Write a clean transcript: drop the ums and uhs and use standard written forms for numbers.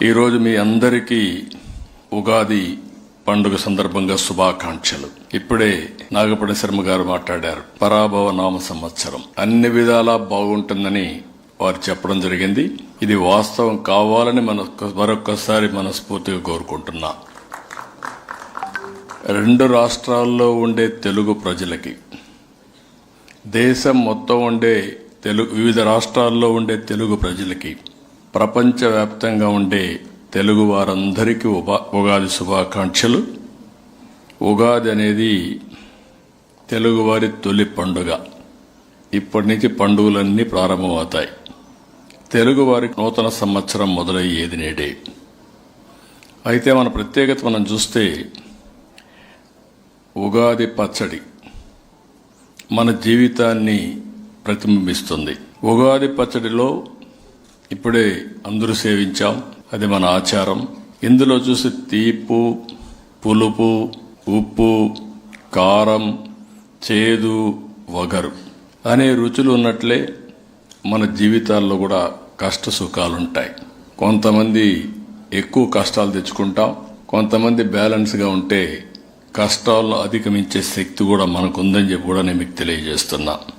ఈరోజు మీ అందరికీ ఉగాది పండుగ సందర్భంగా శుభాకాంక్షలు. ఇప్పుడే నాగపడి శర్మ గారు మాట్లాడారు. పరాభవ నామ సంవత్సరం అన్ని విధాలా బాగుంటుందని వారు చెప్పడం జరిగింది. ఇది వాస్తవం కావాలని మరొక్కసారి మనస్ఫూర్తిగా కోరుకుంటున్నా. 2 రాష్ట్రాల్లో ఉండే తెలుగు ప్రజలకి, దేశం మొత్తం ఉండే వివిధ రాష్ట్రాల్లో ఉండే తెలుగు ప్రజలకి, ప్రపంచవ్యాప్తంగా ఉండే తెలుగు వారందరికీ ఉగాది శుభాకాంక్షలు. ఉగాది అనేది తెలుగువారి తొలి పండుగ. ఇప్పటి నుంచి పండుగలన్నీ ప్రారంభమవుతాయి. తెలుగువారికి నూతన సంవత్సరం మొదలయ్యేది నేడే. అయితే మన ప్రత్యేకత మనం చూస్తే ఉగాది పచ్చడి మన జీవితాన్ని ప్రతిబింబిస్తుంది. ఉగాది పచ్చడిలో ఇప్పుడే అందరూ సేవించాం, అది మన ఆచారం. ఇందులో చూసి తీపు, పులుపు, ఉప్పు, కారం, చేదు, వగరు అనే రుచులు ఉన్నట్లే మన జీవితాల్లో కూడా కష్ట సుఖాలుంటాయి. కొంతమంది ఎక్కువ కష్టాలు తెచ్చుకుంటాం, కొంతమంది బ్యాలెన్స్గా ఉంటే కష్టాలను అధిగమించే శక్తి కూడా మనకుందని చెప్పి కూడా నేను మీకు తెలియజేస్తున్నా.